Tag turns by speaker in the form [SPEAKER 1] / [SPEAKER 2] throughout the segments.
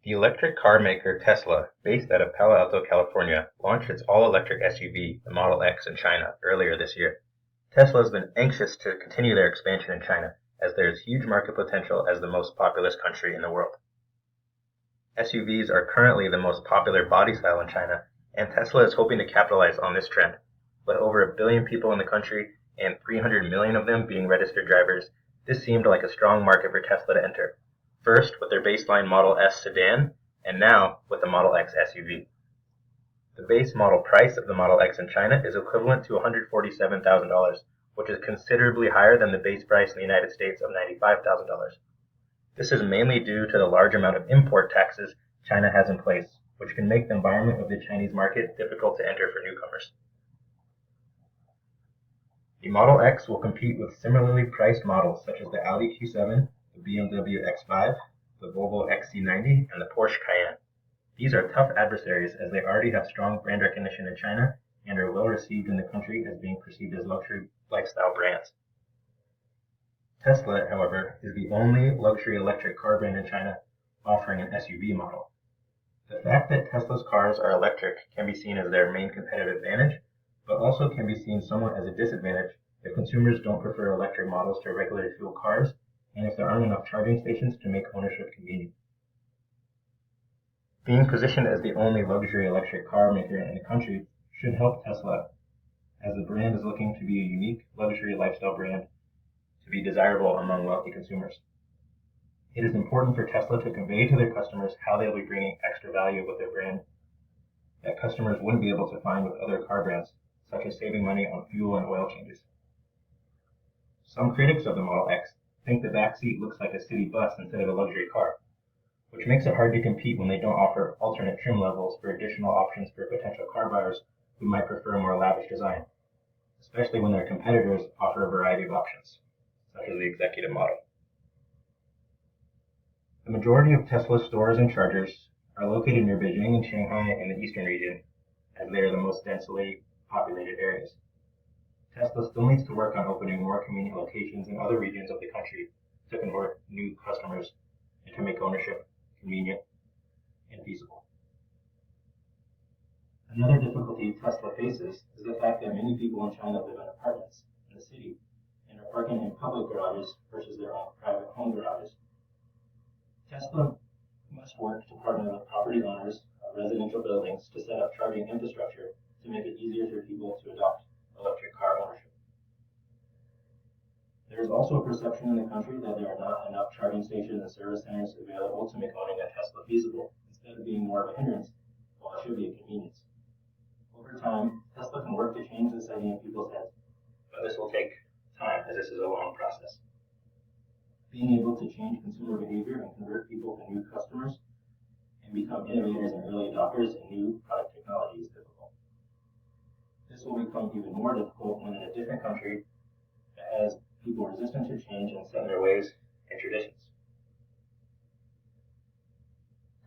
[SPEAKER 1] The electric car maker Tesla, based out of Palo Alto, California, launched its all-electric SUV, the Model X, in China earlier this year. Tesla has been anxious to continue their expansion in China, as there is huge market potential as the most populous country in the world. SUVs are currently the most popular body style in China, and Tesla is hoping to capitalize on this trend. With over 1 billion people in the country and 300 million of them being registered drivers, this seemed like a strong market for Tesla to enter. First with their baseline Model S sedan, and now with the Model X SUV. The base model price of the Model X in China is equivalent to $147,000, which is considerably higher than the base price in the United States of $95,000. This is mainly due to the large amount of import taxes China has in place, which can make the environment of the Chinese market difficult to enter for newcomers. The Model X will compete with similarly priced models such as the Audi Q7, the BMW X5, the Volvo XC90, and the Porsche Cayenne. These are tough adversaries as they already have strong brand recognition in China and are well received in the country as being perceived as luxury lifestyle brands. Tesla, however, is the only luxury electric car brand in China offering an SUV model. The fact that Tesla's cars are electric can be seen as their main competitive advantage, but also can be seen somewhat as a disadvantage if consumers don't prefer electric models to regular fuel cars and if there aren't enough charging stations to make ownership convenient. Being positioned as the only luxury electric car maker in the country should help Tesla, as the brand is looking to be a unique luxury lifestyle brand to be desirable among wealthy consumers. It is important for Tesla to convey to their customers how they will be bringing extra value with their brand that customers wouldn't be able to find with other car brands, such as saving money on fuel and oil changes. Some critics of the Model X think the back seat looks like a city bus instead of a luxury car, which makes it hard to compete when they don't offer alternate trim levels for additional options for potential car buyers who might prefer a more lavish design, especially when their competitors offer a variety of options, such as the executive model. The majority of Tesla stores and chargers are located near Beijing and Shanghai in the eastern region, as they are the most densely populated areas. Tesla still needs to work on opening more convenient locations in other regions of the country to convert new customers and to make ownership convenient and feasible. Another difficulty Tesla faces is the fact that many people in China live in apartments in the city and are parking in public garages versus their own private home garages. Tesla must work to partner with property owners of residential buildings to set up charging infrastructure to make it easier for people to adopt electric car ownership. There is also a perception in the country that there are not enough charging stations and service centers available to make owning a Tesla feasible, instead of being more of a hindrance, while it should be a convenience. Over time, Tesla can work to change this idea in people's heads, but this will take time as this is a long process. Being able to change consumer behavior and convert people to new customers and become innovators and early adopters in new product technology is difficult. This will become even more difficult when in a different country that has people resistant to change and set in their ways and traditions.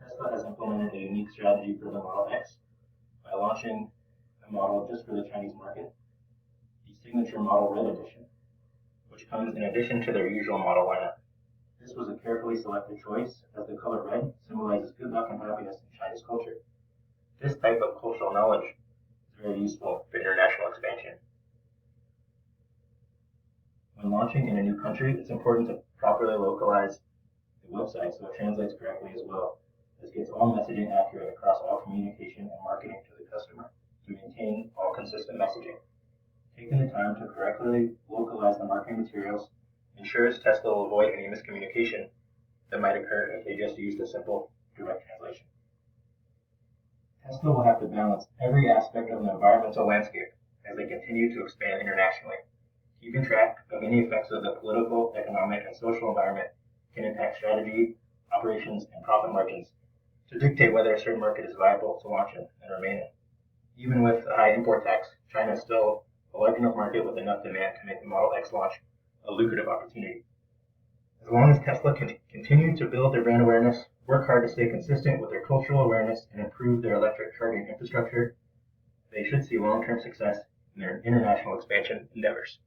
[SPEAKER 1] Tesla has implemented a unique strategy for the Model X by launching a model just for the Chinese market, the Signature Model Red Edition, which comes in addition to their usual model lineup. This was a carefully selected choice as the color red symbolizes good luck and happiness in Chinese culture. This type of cultural knowledge is very useful for international expansion. When launching in a new country, it's important to properly localize the website so it translates correctly as well. This gets all messaging accurate across all communication and marketing to the customer to maintain all consistent messaging. Taking the time to correctly localize the marketing materials ensures Tesla will avoid any miscommunication that might occur if they just used a simple direct translation. Tesla will have to balance every aspect of the environmental landscape as they continue to expand internationally. Keeping track of any effects of the political, economic, and social environment can impact strategy, operations, and profit margins to dictate whether a certain market is viable to launch in and remain in. Even with a high import tax, China is still a large enough market with enough demand to make the Model X launch a lucrative opportunity. As long as Tesla can continue to build their brand awareness, work hard to stay consistent with their cultural awareness, and improve their electric charging infrastructure, they should see long-term success in their international expansion endeavors.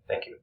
[SPEAKER 1] Thank you.